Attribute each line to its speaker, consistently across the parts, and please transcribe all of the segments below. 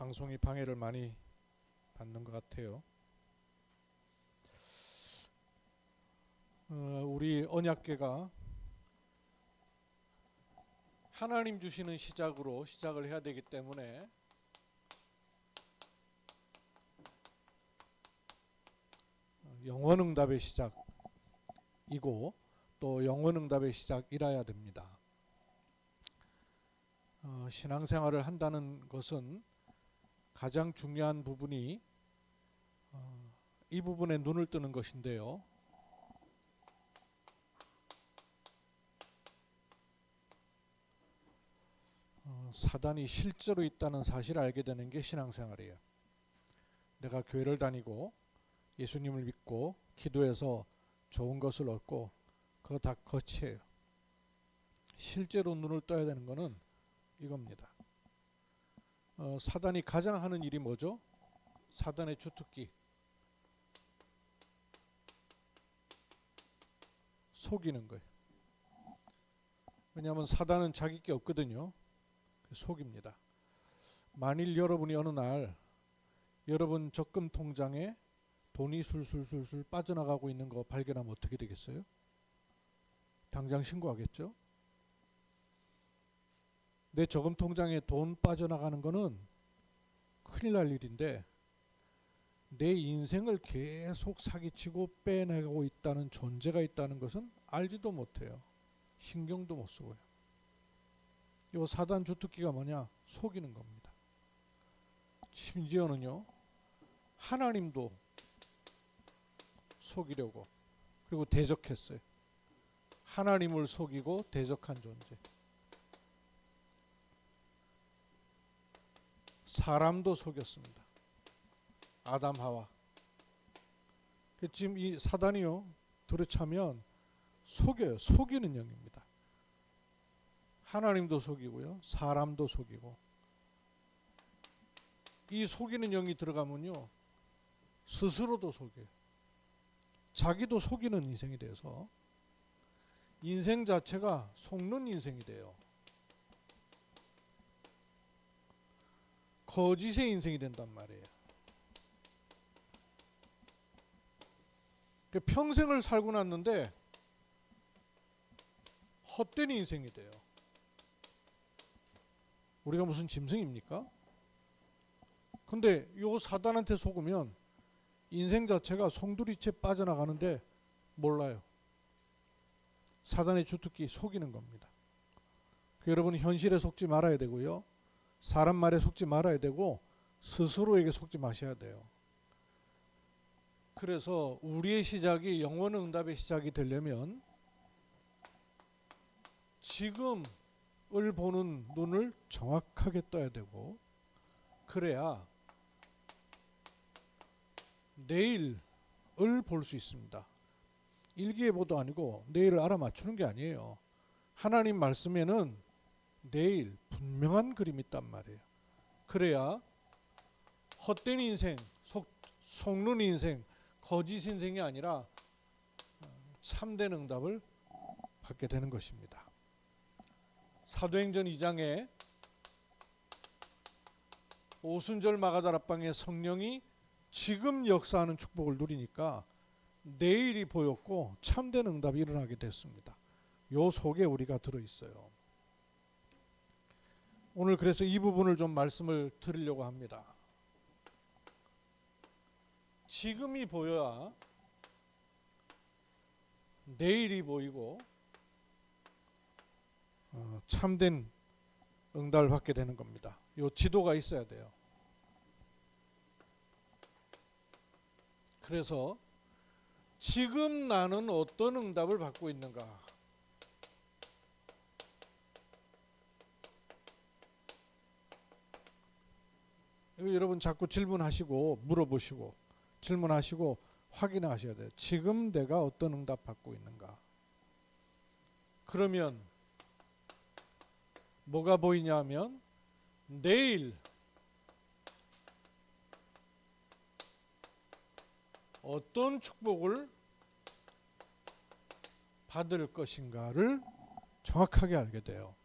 Speaker 1: 방송이 방해를 많이 받는 것 같아요. 우리 언약궤가 하나님 주시는 시작으로 시작을 해야 되기 때문에 영원응답의 시작이고 또 영원응답의 시작이라야 됩니다. 신앙생활을 한다는 것은 가장 중요한 부분이 이 부분에 눈을 뜨는 것인데요. 사단이 실제로 있다는 사실을 알게 되는 게 신앙생활이에요. 내가 교회를 다니고 예수님을 믿고 기도해서 좋은 것을 얻고 그거 다 거치예요. 실제로 눈을 떠야 되는 것은 이겁니다. 사단이 가장 하는 일이 뭐죠? 사단의 주특기, 속이는 거예요. 왜냐하면 사단은 자기 게 없거든요. 속입니다. 만일 여러분이 어느 날 여러분 적금 통장에 돈이 술술술술 빠져나가고 있는 거 발견하면 어떻게 되겠어요? 당장 신고하겠죠? 내 저금 통장에 돈 빠져나가는 거는 큰일 날 일인데 내 인생을 계속 사기치고 빼내고 있다는 존재가 있다는 것은 알지도 못해요. 신경도 못 쓰고요. 이 사단 주특기가 뭐냐? 속이는 겁니다. 심지어는요, 하나님도 속이려고 그리고 대적했어요. 하나님을 속이고 대적한 존재. 사람도 속였습니다. 아담 하와. 지금 이 사단이요, 들어차면 속여요. 속이는 영입니다. 하나님도 속이고요, 사람도 속이고. 이 속이는 영이 들어가면요, 스스로도 속여요. 자기도 속이는 인생이 돼서 인생 자체가 속는 인생이 돼요. 거짓의 인생이 된단 말이에요. 평생을 살고 났는데 헛된 인생이 돼요. 우리가 무슨 짐승입니까? 근데 요 사단한테 속으면 인생 자체가 송두리째 빠져나가는데 몰라요. 사단의 주특기 속이는 겁니다. 여러분 현실에 속지 말아야 되고요. 사람 말에 속지 말아야 되고 스스로에게 속지 마셔야 돼요. 그래서 우리의 시작이 영원응답의 시작이 되려면 지금을 보는 눈을 정확하게 떠야 되고 그래야 내일을 볼 수 있습니다. 일기예보도 아니고 내일을 알아맞추는 게 아니에요. 하나님 말씀에는 내일 분명한 그림이 있단 말이에요. 그래야 헛된 인생, 속는 인생, 거짓 인생이 아니라 참된 응답을 받게 되는 것입니다. 사도행전 2장에 오순절 마가다락방에 성령이 지금 역사하는 축복을 누리니까 내일이 보였고 참된 응답이 일어나게 됐습니다. 요 속에 우리가 들어있어요. 오늘 그래서 이 부분을 좀 말씀을 드리려고 합니다. 지금이 보여야 내일이 보이고 참된 응답을 받게 되는 겁니다. 요 지도가 있어야 돼요. 그래서 지금 나는 어떤 응답을 받고 있는가? 여러분 자꾸 질문하시고 물어보시고 질문하시고 확인하셔야 돼요. 지금 내가 어떤 응답 받고 있는가? 그러면 뭐가 보이냐 하면 내일 어떤 축복을 받을 것인가를 정확하게 알게 돼요.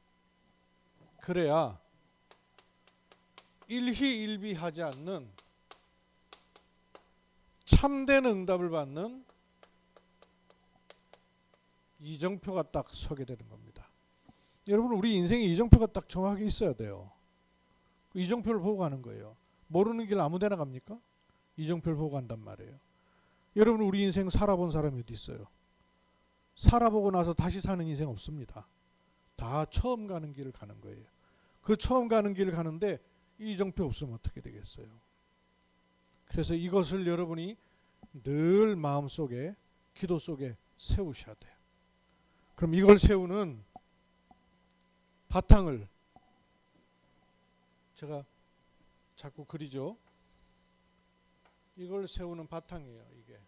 Speaker 1: 그래야 일희일비하지 않는 참된 응답을 받는 이정표가 딱 서게 되는 겁니다. 여러분, 우리 인생에 이정표가 딱 정확하게 있어야 돼요. 그 이정표를 보고 가는 거예요. 모르는 길 아무 데나 갑니까? 이정표를 보고 간단 말이에요. 여러분, 우리 인생 살아본 사람이 어디 있어요? 살아보고 나서 다시 사는 인생 없습니다. 다 처음 가는 길을 가는 거예요. 그 처음 가는 길을 가는데 이정표 없으면 어떻게 되겠어요? 그래서 이것을 여러분이 늘 마음속에, 기도 속에 세우셔야 돼요. 그럼 이걸 세우는 바탕을 제가 자꾸 그리죠. 이걸 세우는 바탕이에요. 이게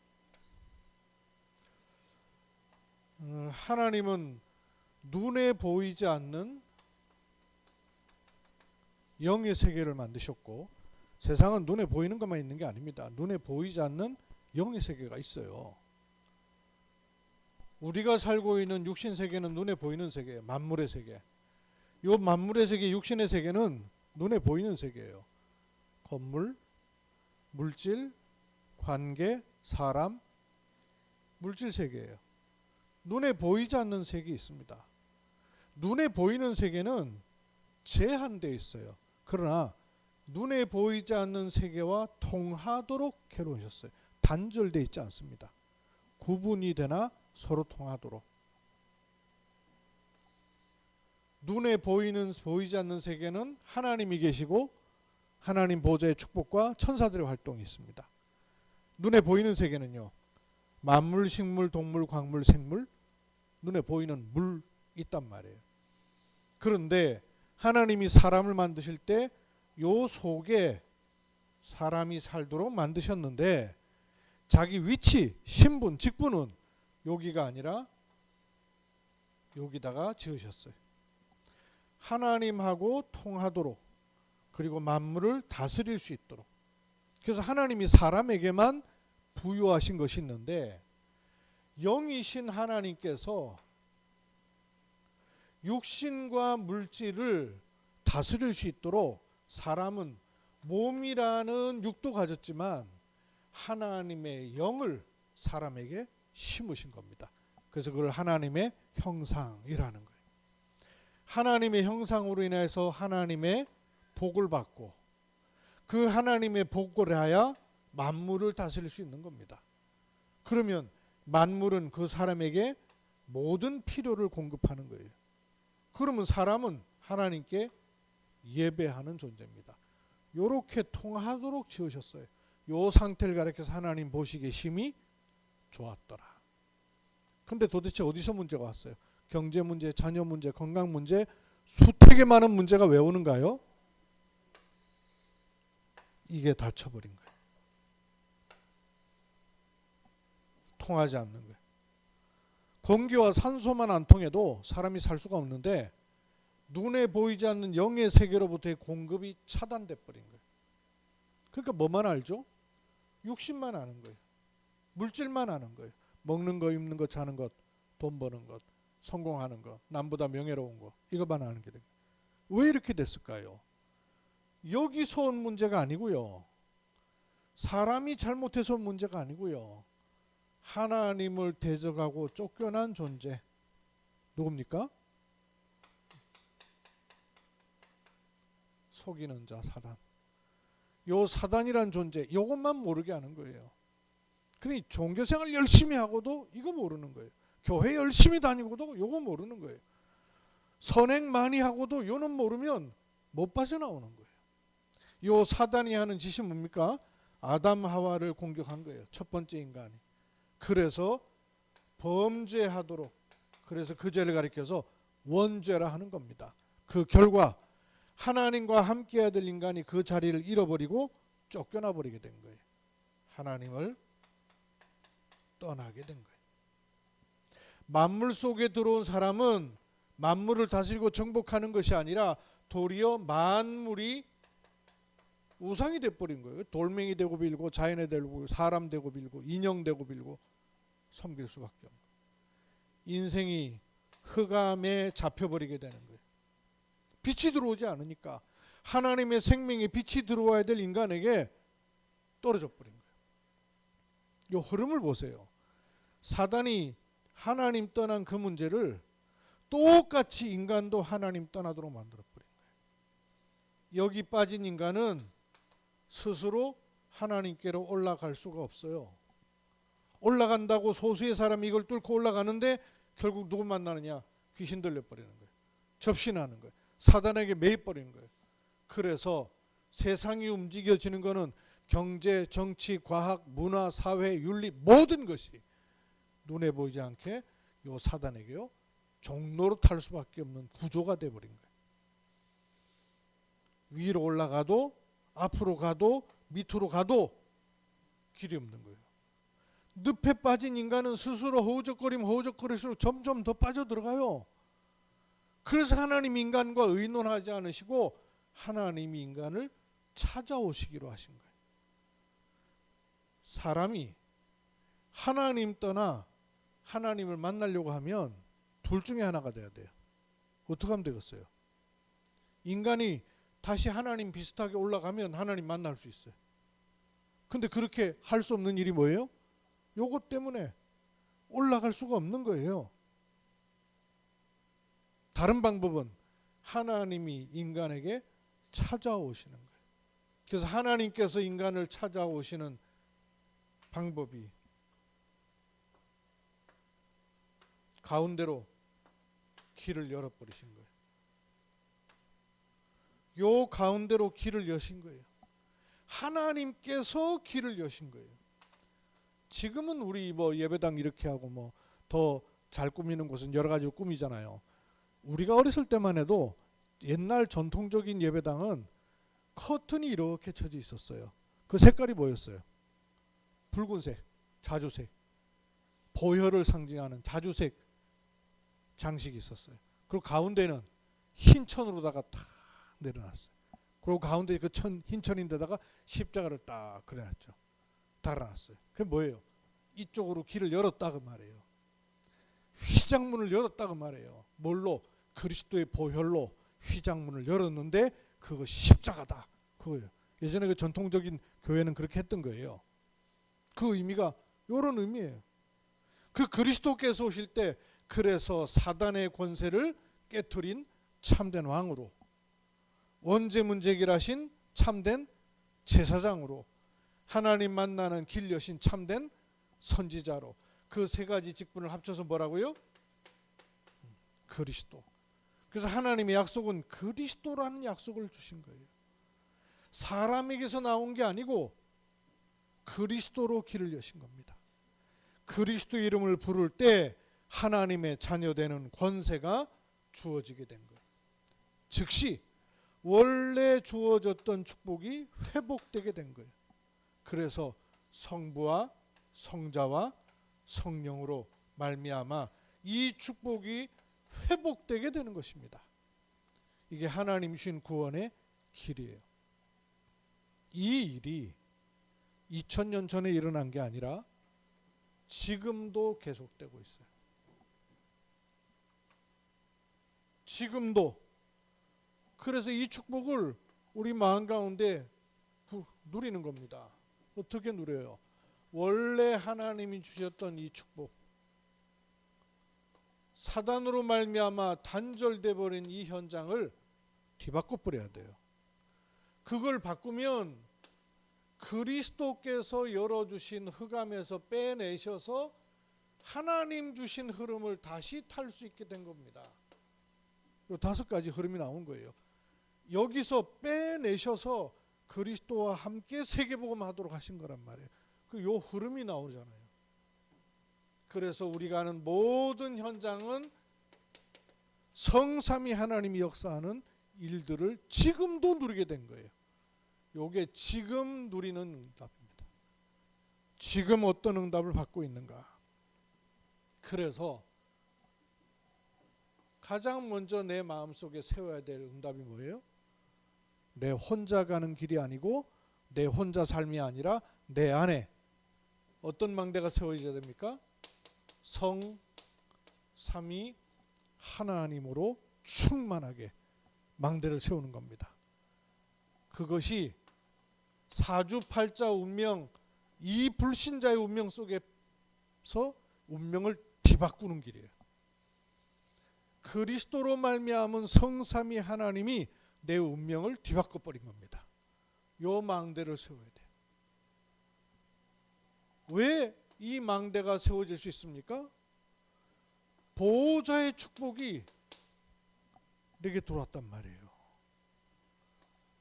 Speaker 1: 하나님은 눈에 보이지 않는 영의 세계를 만드셨고, 세상은 눈에 보이는 것만 있는 게 아닙니다. 눈에 보이지 않는 영의 세계가 있어요. 우리가 살고 있는 육신 세계는 눈에 보이는 세계예요. 만물의 세계. 이 만물의 세계, 육신의 세계는 눈에 보이는 세계예요. 건물, 물질, 관계, 사람, 물질 세계예요. 눈에 보이지 않는 세계 있습니다. 눈에 보이는 세계는 제한되어 있어요. 그러나 눈에 보이지 않는 세계와 통하도록 해놓으셨어요. 단절되어 있지 않습니다. 구분이 되나 서로 통하도록. 눈에 보이지 않는 세계는 하나님이 계시고 하나님 보좌의 축복과 천사들의 활동이 있습니다. 눈에 보이는 세계는요, 만물, 식물, 동물, 광물, 생물, 눈에 보이는 물 있단 말이에요. 그런데 하나님이 사람을 만드실 때 요 속에 사람이 살도록 만드셨는데 자기 위치, 신분, 직분은 여기가 아니라 여기다가 지으셨어요. 하나님하고 통하도록, 그리고 만물을 다스릴 수 있도록. 그래서 하나님이 사람에게만 부여하신 것이 있는데, 영이신 하나님께서 육신과 물질을 다스릴 수 있도록 사람은 몸이라는 육도 가졌지만 하나님의 영을 사람에게 심으신 겁니다. 그래서 그걸 하나님의 형상이라는 거예요. 하나님의 형상으로 인해서 하나님의 복을 받고 그 하나님의 복을 하여 만물을 다스릴 수 있는 겁니다. 그러면 만물은 그 사람에게 모든 필요를 공급하는 거예요. 그러면 사람은 하나님께 예배하는 존재입니다. 이렇게 통하도록 지으셨어요. 이 상태를 가리켜서 하나님 보시기에 심히 좋았더라. 근데 도대체 어디서 문제가 왔어요? 경제 문제, 자녀 문제, 건강 문제, 수태게 많은 문제가 왜 오는가요? 이게 닫혀버린 거예요. 통하지 않는 거예요. 공기와 산소만 안 통해도 사람이 살 수가 없는데 눈에 보이지 않는 영의 세계로부터의 공급이 차단돼 버린 거예요. 그러니까 뭐만 알죠? 육신만 아는 거예요. 물질만 아는 거예요. 먹는 거, 입는 거, 자는 것, 돈 버는 것, 성공하는 것, 남보다 명예로운 것, 이것만 아는 게 돼요. 왜 이렇게 됐을까요? 여기서 온 문제가 아니고요. 사람이 잘못해서 온 문제가 아니고요. 하나님을 대적하고 쫓겨난 존재. 누굽니까? 속이는 자 사단. 요 사단이란 존재, 이것만 모르게 하는 거예요. 그러니 종교생활 열심히 하고도 이거 모르는 거예요. 교회 열심히 다니고도 이거 모르는 거예요. 선행 많이 하고도 요는 모르면 못 빠져나오는 거예요. 요 사단이 하는 짓이 뭡니까? 아담 하와를 공격한 거예요. 첫 번째 인간이. 그래서 범죄하도록, 그래서 그 죄를 가리켜서 원죄라 하는 겁니다. 그 결과 하나님과 함께 해야 될 인간이 그 자리를 잃어버리고 쫓겨나 버리게 된 거예요. 하나님을 떠나게 된 거예요. 만물 속에 들어온 사람은 만물을 다스리고 정복하는 것이 아니라 도리어 만물이 우상이 돼버린 거예요. 돌멩이 되고 빌고, 자연에 되고, 사람 되고 빌고, 인형 되고 빌고 섬길 수밖에 없는 거예요. 인생이 흑암에 잡혀버리게 되는 거예요. 빛이 들어오지 않으니까. 하나님의 생명의 빛이 들어와야 될 인간에게 떨어져 버린 거예요. 이 흐름을 보세요. 사단이 하나님 떠난 그 문제를 똑같이 인간도 하나님 떠나도록 만들어 버린 거예요. 여기 빠진 인간은 스스로 하나님께로 올라갈 수가 없어요. 올라간다고 소수의 사람이 이걸 뚫고 올라가는데 결국 누구 만나느냐? 귀신 들려버리는 거예요. 접신하는 거예요. 사단에게 매입버리는 거예요. 그래서 세상이 움직여지는 것은 경제, 정치, 과학, 문화, 사회, 윤리 모든 것이 눈에 보이지 않게 요 사단에게요 종로로 탈 수밖에 없는 구조가 돼버린 거예요. 위로 올라가도 앞으로 가도 밑으로 가도 길이 없는 거예요. 늪에 빠진 인간은 스스로 허우적거릴수록 점점 더 빠져들어가요. 그래서 하나님 인간과 의논하지 않으시고 하나님이 인간을 찾아오시기로 하신 거예요. 사람이 하나님 떠나 하나님을 만나려고 하면 둘 중에 하나가 돼야 돼요. 어떻게 하면 되겠어요? 인간이 다시 하나님 비슷하게 올라가면 하나님 만날 수 있어요. 근데 그렇게 할 수 없는 일이 뭐예요? 요것 때문에 올라갈 수가 없는 거예요. 다른 방법은 하나님이 인간에게 찾아오시는 거예요. 그래서 하나님께서 인간을 찾아오시는 방법이 가운데로 길을 열어버리신 거예요. 요 가운데로 길을 여신 거예요. 하나님께서 길을 여신 거예요. 지금은 우리 뭐 예배당 이렇게 하고 뭐 더 잘 꾸미는 곳은 여러 가지로 꾸미잖아요. 우리가 어렸을 때만 해도 옛날 전통적인 예배당은 커튼이 이렇게 쳐져 있었어요. 그 색깔이 뭐였어요? 붉은색, 자주색, 보혈을 상징하는 자주색 장식이 있었어요. 그리고 가운데는 흰 천으로다가 탁 내려놨어요. 그리고 가운데 그 흰 천인데다가 십자가를 딱 그려놨죠. 달아놨어요. 그게 뭐예요? 이쪽으로 길을 열었다 그 말이에요. 휘장문을 열었다 그 말이에요. 뭘로? 그리스도의 보혈로 휘장문을 열었는데 그거 십자가다 그거예요. 예전에 그 전통적인 교회는 그렇게 했던 거예요. 그 의미가 이런 의미예요. 그 그리스도께서 오실 때 그래서 사단의 권세를 깨트린 참된 왕으로, 원죄 문제 해결하신 참된 제사장으로, 하나님 만나는 길 여신 참된 선지자로, 그 세 가지 직분을 합쳐서 뭐라고요? 그리스도. 그래서 하나님의 약속은 그리스도라는 약속을 주신 거예요. 사람에게서 나온 게 아니고 그리스도로 길을 여신 겁니다. 그리스도 이름을 부를 때 하나님의 자녀되는 권세가 주어지게 된 거예요. 즉시 원래 주어졌던 축복이 회복되게 된 거예요. 그래서 성부와 성자와 성령으로 말미암아 이 축복이 회복되게 되는 것입니다. 이게 하나님 주신 구원의 길이에요. 이 일이 2000년 전에 일어난 게 아니라 지금도 계속되고 있어요. 지금도. 그래서 이 축복을 우리 마음 가운데 누리는 겁니다. 어떻게 누려요? 원래 하나님이 주셨던 이 축복, 사단으로 말미암아 단절돼 버린 이 현장을 뒤바꿔 버려야 돼요. 그걸 바꾸면 그리스도께서 열어주신 흑암에서 빼내셔서 하나님 주신 흐름을 다시 탈 수 있게 된 겁니다. 요 5가지 흐름이 나온 거예요. 여기서 빼내셔서 그리스도와 함께 세계복음 하도록 하신 거란 말이에요. 요 흐름이 나오잖아요. 그래서 우리가 하는 모든 현장은 성삼위 하나님이 역사하는 일들을 지금도 누리게 된 거예요. 요게 지금 누리는 응답입니다. 지금 어떤 응답을 받고 있는가. 그래서 가장 먼저 내 마음속에 세워야 될 응답이 뭐예요? 내 혼자 가는 길이 아니고 내 혼자 삶이 아니라 내 안에 어떤 망대가 세워져야 됩니까? 성, 삼위, 하나님으로 충만하게 망대를 세우는 겁니다. 그것이 사주팔자 운명, 이 불신자의 운명 속에서 운명을 뒤바꾸는 길이에요. 그리스도로 말미암은 성삼위 하나님이 내 운명을 뒤바꿔 버린 겁니다. 요 망대를 세워야 돼. 왜 이 망대가 세워질 수 있습니까? 보호자의 축복이 내게 들어왔단 말이에요.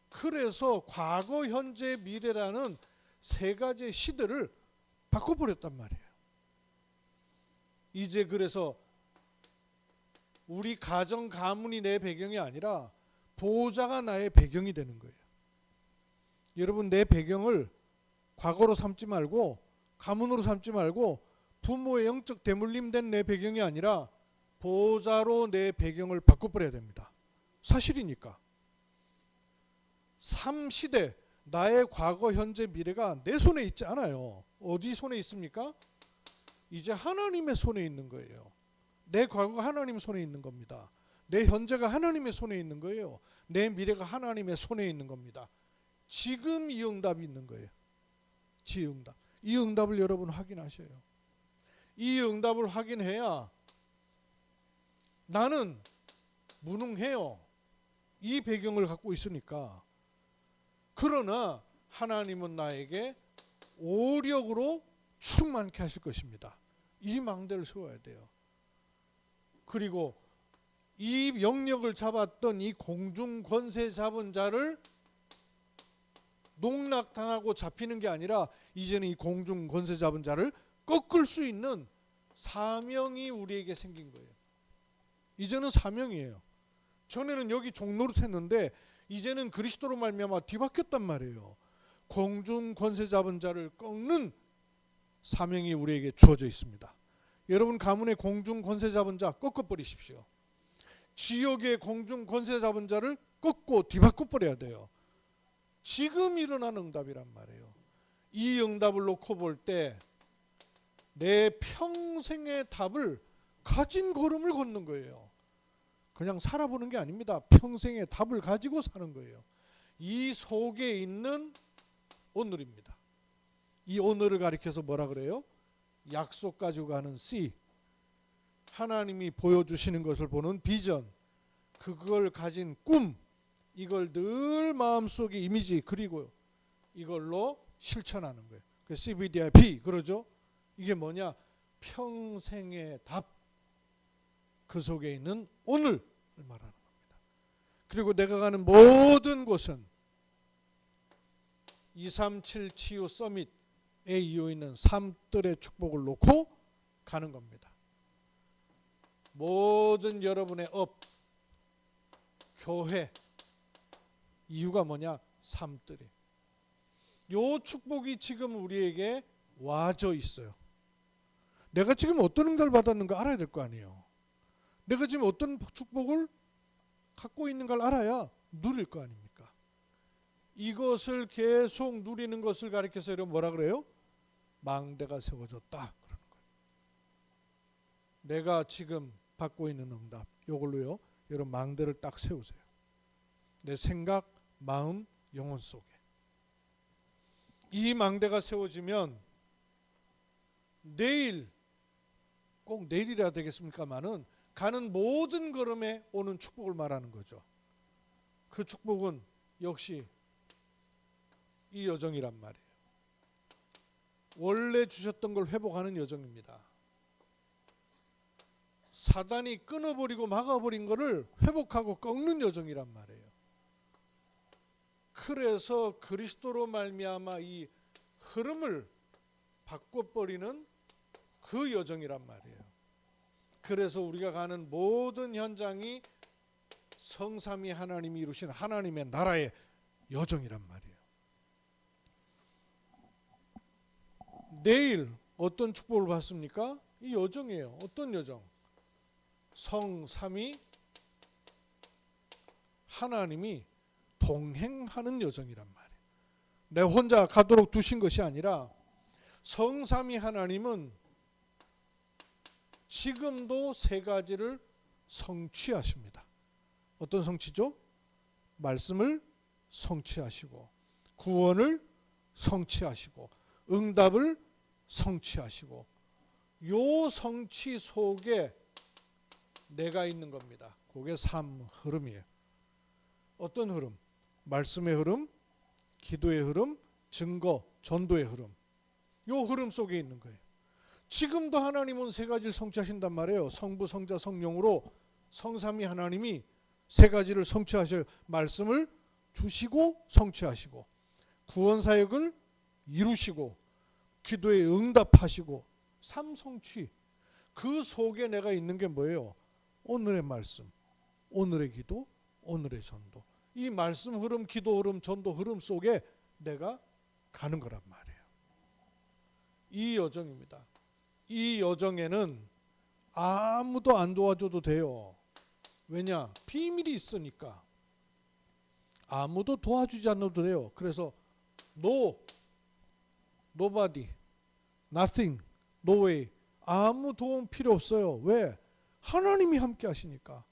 Speaker 1: 그래서 과거, 현재, 미래라는 세 가지 시대를 바꿔버렸단 말이에요. 이제 그래서 우리 가정 가문이 내 배경이 아니라 보호자가 나의 배경이 되는 거예요. 여러분, 내 배경을 과거로 삼지 말고 가문으로 삼지 말고 부모의 영적 대물림된 내 배경이 아니라 보호자로 내 배경을 바꿔버려야 됩니다. 사실이니까. 3시대 나의 과거, 현재, 미래가 내 손에 있지 않아요. 어디 손에 있습니까? 이제 하나님의 손에 있는 거예요. 내 과거가 하나님 손에 있는 겁니다. 내 현재가 하나님의 손에 있는 거예요. 내 미래가 하나님의 손에 있는 겁니다. 지금 이 응답이 있는 거예요. 지응답. 이 응답을 여러분 확인하셔요. 이 응답을 확인해야 나는 무능해요. 이 배경을 갖고 있으니까. 그러나 하나님은 나에게 오력으로 충만케 하실 것입니다. 이 망대를 세워야 돼요. 그리고 이 영역을 잡았던 이 공중 권세 잡은 자를 농락당하고 잡히는 게 아니라 이제는 이 공중 권세 잡은 자를 꺾을 수 있는 사명이 우리에게 생긴 거예요. 이제는 사명이에요. 전에는 여기 종로로 했는데 이제는 그리스도로 말미암아 뒤바뀌었단 말이에요. 공중 권세 잡은 자를 꺾는 사명이 우리에게 주어져 있습니다. 여러분, 가문의 공중 권세 잡은 자 꺾어버리십시오. 지역의 공중 권세 잡은 자를 꺾고 뒤바꿔버려야 돼요. 지금 일어난 응답이란 말이에요. 이 응답을 놓고 볼 때 내 평생의 답을 가진 걸음을 걷는 거예요. 그냥 살아보는 게 아닙니다. 평생의 답을 가지고 사는 거예요. 이 속에 있는 오늘입니다. 이 오늘을 가리켜서 뭐라 그래요? 약속 가지고 가는 C. 하나님이 보여주시는 것을 보는 비전. 그걸 가진 꿈. 이걸 늘 마음속에 이미지 그리고 이걸로 실천하는 거예요. 그 CBDIP 그러죠. 이게 뭐냐? 평생의 답. 그 속에 있는 오늘을 말하는 겁니다. 그리고 내가 가는 모든 곳은 237 치유 서밋에 이어 있는 삶들의 축복을 놓고 가는 겁니다. 모든 여러분의 업, 교회, 이유가 뭐냐? 삶들이. 요 축복이 지금 우리에게 와져 있어요. 내가 지금 어떤 응답을 받았는가 알아야 될 거 아니에요. 내가 지금 어떤 축복을 갖고 있는 걸 알아야 누릴 거 아닙니까? 이것을 계속 누리는 것을 가리켜서 여러분 뭐라 그래요? 망대가 세워졌다 그러는 거예요. 내가 지금 받고 있는 응답 이걸로요. 여러분 망대를 딱 세우세요. 내 생각, 마음, 영혼 속에. 이 망대가 세워지면 내일 꼭 내일이라 되겠습니까마는 가는 모든 걸음에 오는 축복을 말하는 거죠. 그 축복은 역시 이 여정이란 말이에요. 원래 주셨던 걸 회복하는 여정입니다. 사단이 끊어버리고 막아버린 거를 회복하고 꺾는 여정이란 말이에요. 그래서 그리스도로 말미암아 이 흐름을 바꿔버리는 그 여정이란 말이에요. 그래서 우리가 가는 모든 현장이 성삼위 하나님이 이루신 하나님의 나라의 여정이란 말이에요. 내일 어떤 축복을 받습니까? 이 여정이에요. 어떤 여정? 성삼위 하나님이 동행하는 여정이란 말이에요. 내 혼자 가도록 두신 것이 아니라 성삼위 하나님은 지금도 세 가지를 성취하십니다. 어떤 성취죠? 말씀을 성취하시고 구원을 성취하시고 응답을 성취하시고 요 성취 속에 내가 있는 겁니다. 그게 삶 흐름이에요. 어떤 흐름? 말씀의 흐름, 기도의 흐름, 증거, 전도의 흐름. 요 흐름 속에 있는 거예요. 지금도 하나님은 세 가지를 성취하신단 말이에요. 성부, 성자, 성령으로 성삼위 하나님이 세 가지를 성취하셔요. 말씀을 주시고 성취하시고 구원 사역을 이루시고 기도에 응답하시고 삶 성취. 그 속에 내가 있는 게 뭐예요? 오늘의 말씀, 오늘의 기도, 오늘의 전도. 이 말씀 흐름, 기도 흐름, 전도 흐름 속에 내가 가는 거란 말이에요. 이 여정입니다. 이 여정에는 아무도 안 도와줘도 돼요. 왜냐? 비밀이 있으니까. 아무도 도와주지 않아도 돼요. 그래서 nobody, nothing, no way. 아무 도움 필요 없어요. 왜? 하나님이 함께 하시니까.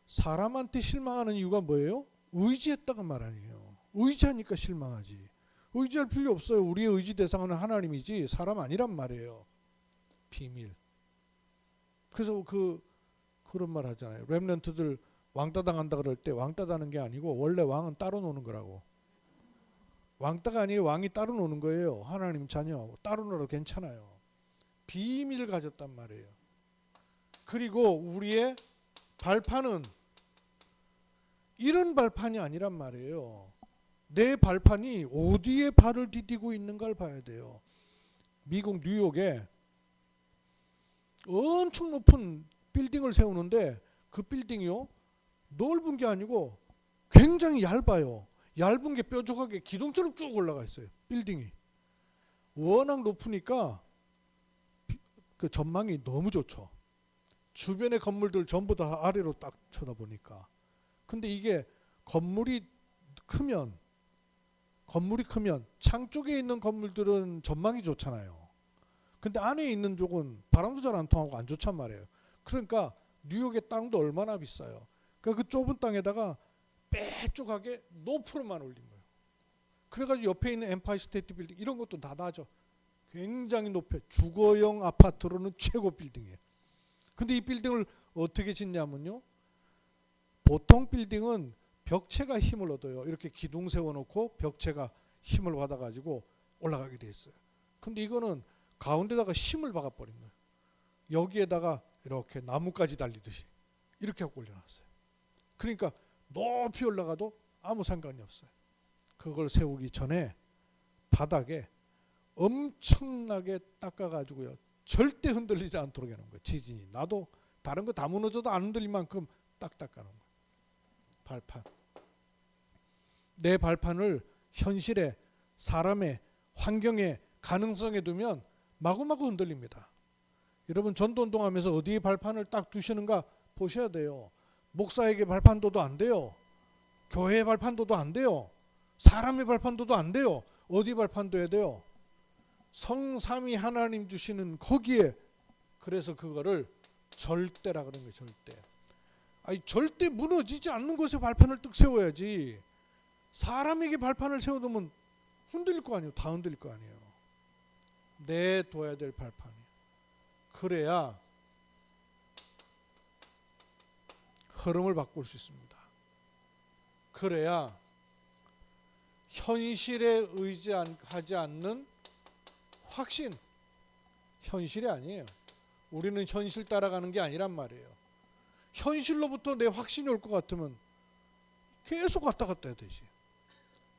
Speaker 1: 사람한테 실망하는 이유가 뭐예요? 의지했다가 말 아니에요. 의지하니까 실망하지. 의지할 필요 없어요. 우리의 의지 대상은 하나님이지 사람 아니란 말이에요. 비밀. 그래서 그런 말 하잖아요. 렘넌트들 왕따 당한다 그럴 때 왕따 다는 게 아니고 원래 왕은 따로 노는 거라고. 왕따가 아니에요. 왕이 따로 노는 거예요. 하나님 자녀 따로 놀아도 괜찮아요. 비밀을 가졌단 말이에요. 그리고 우리의 발판은 이런 발판이 아니란 말이에요. 내 발판이 어디에 발을 디디고 있는가를 봐야 돼요. 미국 뉴욕에 엄청 높은 빌딩을 세우는데 그 빌딩이요 넓은 게 아니고 굉장히 얇아요. 얇은 게 뾰족하게 기둥처럼 쭉 올라가 있어요. 빌딩이 워낙 높으니까 그 전망이 너무 좋죠. 주변의 건물들 전부 다 아래로 딱 쳐다보니까. 근데 이게 건물이 크면 창 쪽에 있는 건물들은 전망이 좋잖아요. 근데 안에 있는 쪽은 바람도 잘 안 통하고 안 좋단 말이에요. 그러니까 뉴욕의 땅도 얼마나 비싸요. 그러니까 그 좁은 땅에다가 빼쪽하게 높이로만 올린 거예요. 그래가지고 옆에 있는 엠파이 스테이트 빌딩 이런 것도 다 나죠. 굉장히 높여 주거용 아파트로는 최고 빌딩이에요. 근데 이 빌딩을 어떻게 짓냐면요. 보통 빌딩은 벽체가 힘을 얻어요. 이렇게 기둥 세워놓고 벽체가 힘을 받아가지고 올라가게 돼 있어요. 근데 이거는 가운데다가 힘을 박아버린 거예요. 여기에다가 이렇게 나무까지 달리듯이 이렇게 하고 올려놨어요. 그러니까 높이 올라가도 아무 상관이 없어요. 그걸 세우기 전에 바닥에 엄청나게 닦아가지고요. 절대 흔들리지 않도록 해놓은 거예요. 지진이 나도 다른 거 다 무너져도 안 흔들릴 만큼 딱 닦아놓은 거예요. 발판. 내 발판을 현실에 사람의 환경에 가능성에 두면 마구마구 흔들립니다. 여러분 전도운동하면서 어디에 발판을 딱 두시는가 보셔야 돼요. 목사에게 발판도도 안 돼요. 교회의 발판도도 안 돼요. 사람의 발판도도 안 돼요. 어디 발판 둬야 돼요? 성삼위 하나님 주시는 거기에. 그래서 그거를 절대라 그런 거예요. 절대. 아니 절대 무너지지 않는 곳에 발판을 뜩 세워야지. 사람에게 발판을 세워두면 흔들릴 거 아니에요. 다 흔들릴 거 아니에요. 내둬야 될 발판이. 그래야 흐름을 바꿀 수 있습니다. 그래야 현실에 의지하지 않는 확신. 현실이 아니에요. 우리는 현실 따라가는 게 아니란 말이에요. 현실로부터 내 확신이 올 것 같으면 계속 왔다 갔다 해야 되지.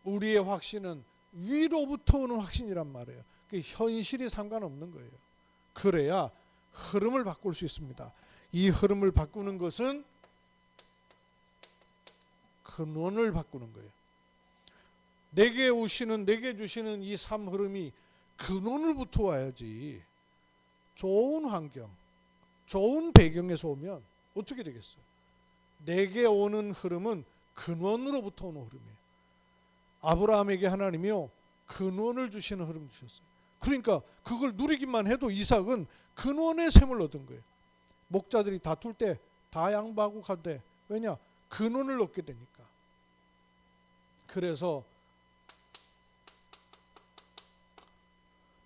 Speaker 1: 우리의 확신은 위로부터 오는 확신이란 말이에요. 현실이 상관없는 거예요. 그래야 흐름을 바꿀 수 있습니다. 이 흐름을 바꾸는 것은 근원을 바꾸는 거예요. 내게 주시는 이 삶 흐름이 근원으로부터 와야지. 좋은 환경, 좋은 배경에서 오면 어떻게 되겠어요? 내게 오는 흐름은 근원으로부터 오는 흐름이에요. 아브라함에게 하나님이요 근원을 주시는 흐름 주셨어요. 그러니까 그걸 누리기만 해도 이삭은 근원의 샘을 얻은 거예요. 목자들이 다툴 때 다 양보하고 가되 왜냐? 근원을 얻게 되니까. 그래서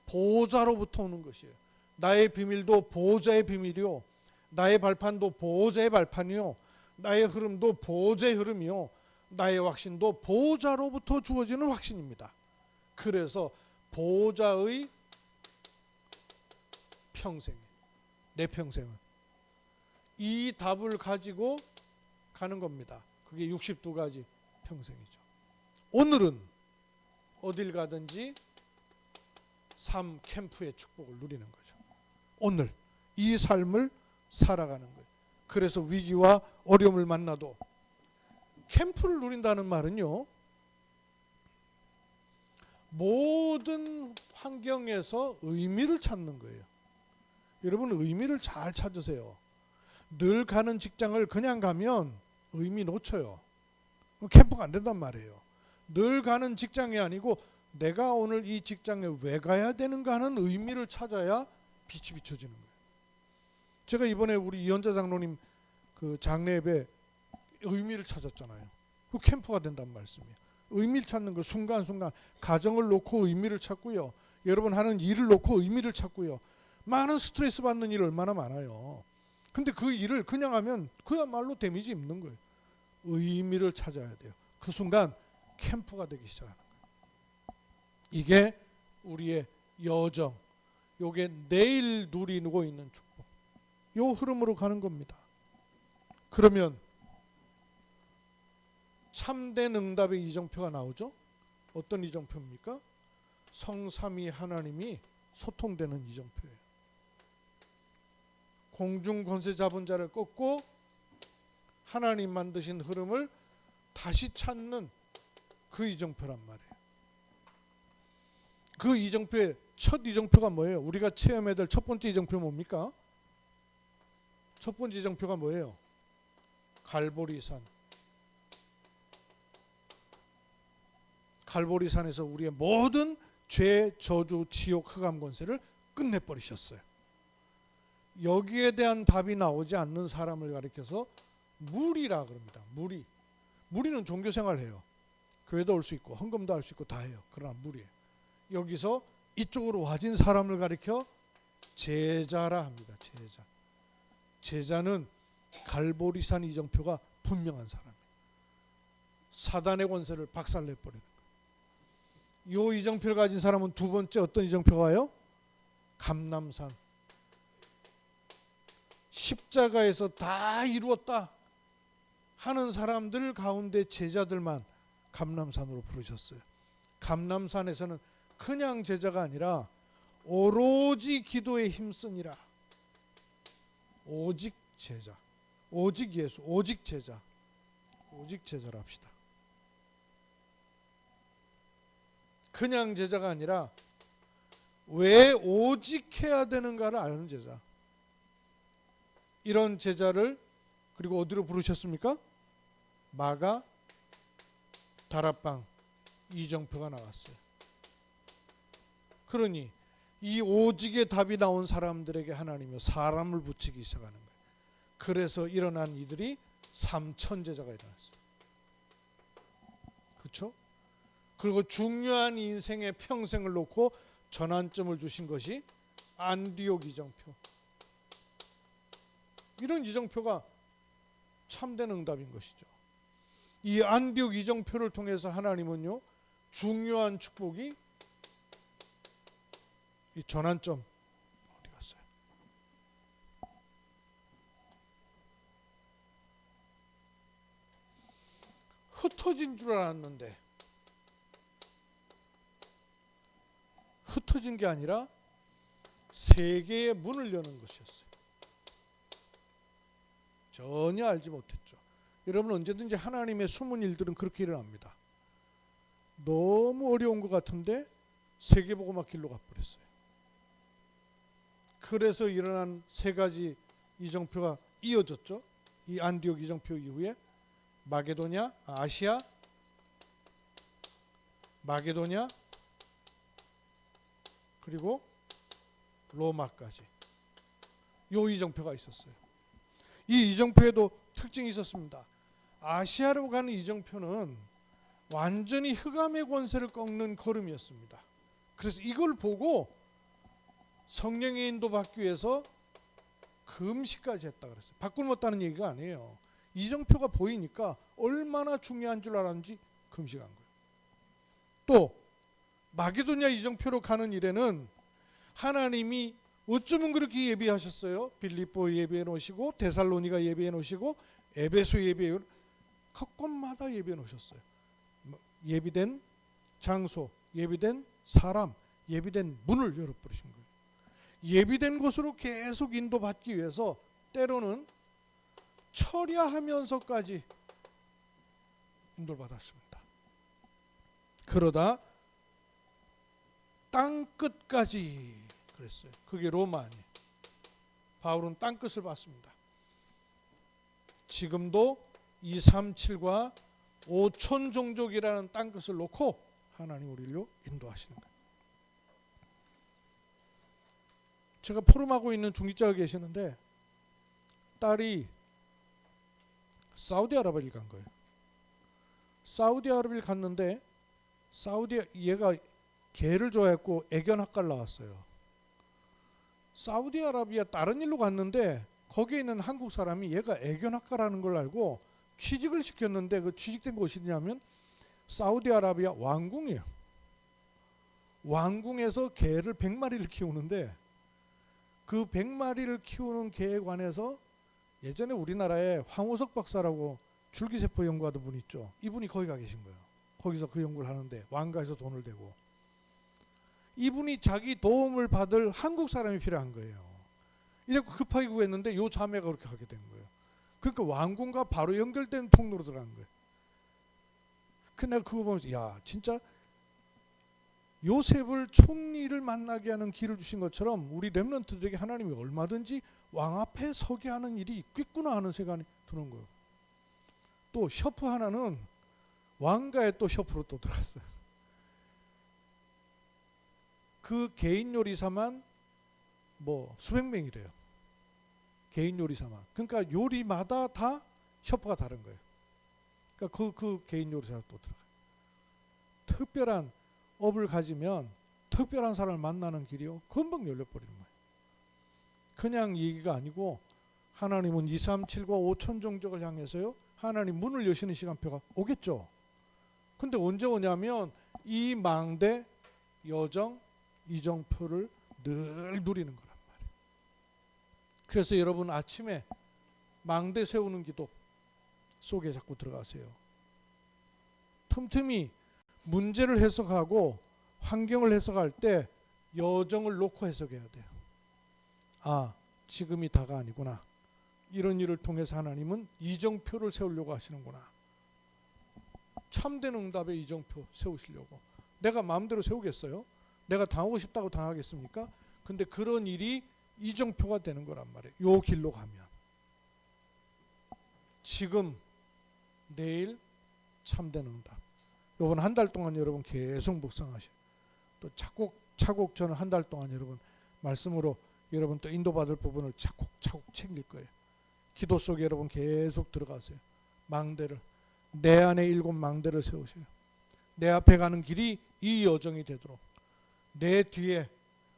Speaker 1: 보호자로부터 오는 것이에요. 나의 비밀도 보호자의 비밀이요, 나의 발판도 보호자의 발판이요, 나의 흐름도 보호자의 흐름이요, 나의 확신도 보호자로부터 주어지는 확신입니다. 그래서 보호자의 평생, 내 평생은 이 답을 가지고 가는 겁니다. 그게 62가지 평생이죠. 오늘은 어딜 가든지 삶 캠프의 축복을 누리는 거죠. 오늘 이 삶을 살아가는 거예요. 그래서 위기와 어려움을 만나도 캠프를 누린다는 말은요, 모든 환경에서 의미를 찾는 거예요. 여러분, 의미를 잘 찾으세요. 늘 가는 직장을 그냥 가면 의미 놓쳐요. 캠프가 안 된단 말이에요. 늘 가는 직장이 아니고 내가 오늘 이 직장에 왜 가야 되는가 하는 의미를 찾아야 빛이 비춰지는 거예요. 제가 이번에 우리 이현자 장로님 그 장례 예배 의미를 찾았잖아요. 그 캠프가 된다는 말씀이에요. 의미를 찾는 거, 순간순간 가정을 놓고 의미를 찾고요, 여러분 하는 일을 놓고 의미를 찾고요. 많은 스트레스 받는 일 얼마나 많아요. 근데 그 일을 그냥 하면 그야말로 데미지 입는 거예요. 의미를 찾아야 돼요. 그 순간 캠프가 되기 시작하는 거예요. 이게 우리의 여정, 요게 내일 누리고 있는 축복, 요 흐름으로 가는 겁니다. 그러면 참된 응답의 이정표가 나오죠. 어떤 이정표입니까? 성삼위 하나님이 소통되는 이정표예요. 공중 권세 잡은 자를 꺾고 하나님 만드신 흐름을 다시 찾는 그 이정표란 말이에요. 그 이정표의 첫 이정표가 뭐예요? 우리가 체험해야 될 첫 번째 이정표 뭡니까? 첫 번째 이정표가 뭐예요? 갈보리산. 갈보리산에서 우리의 모든 죄, 저주, 지옥, 흑암 권세를 끝내버리셨어요. 여기에 대한 답이 나오지 않는 사람을 가리켜서 무리라 그럽니다. 무리는 종교생활 해요. 교회도 올 수 있고 헌금도 할 수 있고 다 해요. 그러나 무리예요. 여기서 이쪽으로 와진 사람을 가리켜 제자라 합니다. 제자는 갈보리산 이정표가 분명한 사람이에요. 사단의 권세를 박살내버리는 거예요. 이 이정표를 가진 사람은 두 번째 어떤 이정표가 와요? 감람산. 십자가에서 다 이루었다 하는 사람들 가운데 제자들만 감람산으로 부르셨어요. 감람산에서는 그냥 제자가 아니라 오로지 기도에 힘쓰니라. 오직 제자, 오직 예수, 오직 제자, 오직 제자라 합시다. 그냥 제자가 아니라 왜 오직 해야 되는가를 아는 제자. 이런 제자를 그리고 어디로 부르셨습니까? 마가, 다락방, 이정표가 나왔어요. 그러니 이 오직의 답이 나온 사람들에게 하나님이 사람을 붙이기 시작하는 거예요. 그래서 일어난 이들이 3천 제자가 일어났어요. 그렇죠? 그리고 중요한 인생의 평생을 놓고 전환점을 주신 것이 안디옥 이정표. 이런 이정표가 참된 응답인 것이죠. 이 안디옥 이정표를 통해서 하나님은요, 중요한 축복이 이 전환점 어디 갔어요? 흩어진 줄 알았는데 흩어진 게 아니라 세계의 문을 여는 것이었어요. 전혀 알지 못했죠. 여러분, 언제든지 하나님의 숨은 일들은 그렇게 일어납니다. 너무 어려운 것 같은데 세계복음화 길로 가버렸어요. 그래서 일어난 세 가지 이정표가 이어졌죠. 이 안디옥 이정표 이후에 아시아, 마게도냐, 그리고 로마까지 요 이정표가 있었어요. 이 이정표에도 특징이 있었습니다. 아시아로 가는 이정표는 완전히 흑암의 권세를 꺾는 걸음이었습니다. 그래서 이걸 보고 성령의 인도받기 위해서 금식까지 했다 그랬어요. 바꿀 못하는 얘기가 아니에요. 이정표가 보이니까 얼마나 중요한 줄 알았는지 금식한 거예요. 또 마게도냐 이정표로 가는 일에는 하나님이 어쩌면 그렇게 예비하셨어요. 빌립보 예비해 놓으시고 데살로니가 예비해 놓으시고 에베소 예비해 곳곳마다 예비해 놓으셨어요. 예비된 장소, 예비된 사람, 예비된 문을 열어버리신 거예요. 예비된 곳으로 계속 인도받기 위해서 때로는 철야하면서까지 인도를 받았습니다. 그러다 땅끝까지 그랬어요. 그게 로마 아니에요. 바울은 땅끝을 봤습니다. 지금도 237과 5천 종족이라는 땅끝을 놓고 하나님 우리를 인도하시는 거예요. 제가 포럼하고 있는 중직자가 계시는데 딸이 사우디아라비아를 간 거예요. 사우디아라비아를 갔는데 얘가 개를 좋아했고 애견학과를 나왔어요. 사우디아라비아 다른 일로 갔는데 거기에 있는 한국 사람이 얘가 애견학과라는 걸 알고 취직을 시켰는데 그 취직된 곳이 어디냐면 사우디아라비아 왕궁이에요. 왕궁에서 개를 100마리를 키우는데 그 100마리를 키우는 개에 관해서 예전에 우리나라에 황우석 박사라고 줄기세포 연구하던 분 있죠. 이분이 거기 가 계신 거예요. 거기서 그 연구를 하는데 왕가에서 돈을 대고 이분이 자기 도움을 받을 한국 사람이 필요한 거예요. 이렇게 급하게 구했는데 요 자매가 그렇게 하게 된 거예요. 그러니까 왕궁과 바로 연결된 통로로 들어간 거예요. 그 내가 그거 보면서 야 진짜 요셉을 총리를 만나게 하는 길을 주신 것처럼 우리 렘넌트들에게 하나님이 얼마든지 왕 앞에 서게 하는 일이 있겠구나 하는 생각이 드는 거예요. 또 셔프 하나는 왕가에 또 셔프로 또 들어갔어요. 그 개인 요리사만 뭐 수백 명이래요. 개인 요리사만. 그러니까 요리마다 다 셔프가 다른 거예요. 그러니까 그 개인 요리사가 또 들어가요. 특별한 업을 가지면 특별한 사람을 만나는 길이요 금방 열려버리는 거예요. 그냥 얘기가 아니고 하나님은 237과 5천 종족을 향해서요 하나님 문을 여시는 시간표가 오겠죠. 근데 언제 오냐면 이 망대 여정 이정표를 늘 누리는 거란 말이에요. 그래서 여러분 아침에 망대 세우는 기도 속에 자꾸 들어가세요. 틈틈이 문제를 해석하고 환경을 해석할 때 여정을 놓고 해석해야 돼요. 아, 지금이 다가 아니구나. 이런 일을 통해서 하나님은 이정표를 세우려고 하시는구나. 참된 응답의 이정표 세우시려고. 내가 마음대로 세우겠어요? 내가 당하고 싶다고 당하겠습니까? 근데 그런 일이 이정표가 되는 거란 말이에요. 요 길로 가면. 지금, 내일 참된 응답. 이번 한 달 동안 여러분 계속 묵상하셔요. 또 차곡차곡 저는 한 달 동안 여러분 말씀으로 여러분 또 인도받을 부분을 차곡차곡 챙길 거예요. 기도 속에 여러분 계속 들어가세요. 망대를 내 안에 7 망대를 세우세요. 내 앞에 가는 길이 이 여정이 되도록 내 뒤에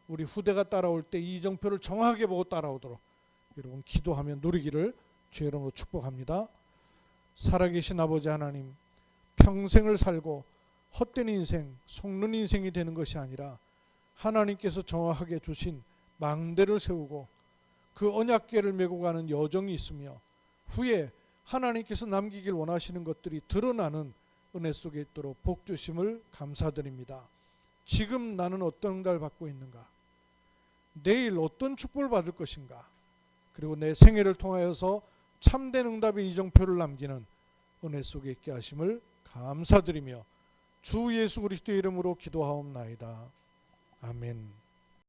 Speaker 1: 우리 후대가 따라올 때 이정표를 정확하게 보고 따라오도록 여러분 기도하며 누리기를 주의 이름으로 축복합니다. 살아계신 아버지 하나님 평생을 살고 헛된 인생, 속는 인생이 되는 것이 아니라 하나님께서 정확하게 주신 망대를 세우고 그 언약궤를 메고 가는 여정이 있으며 후에 하나님께서 남기길 원하시는 것들이 드러나는 은혜 속에 있도록 복 주심을 감사드립니다. 지금 나는 어떤 응답을 받고 있는가? 내일 어떤 축복을 받을 것인가? 그리고 내 생애를 통하여서 참된 응답의 이정표를 남기는 은혜 속에 있게 하심을 감사드리며 주 예수 그리스도의 이름으로 기도하옵나이다. 아멘.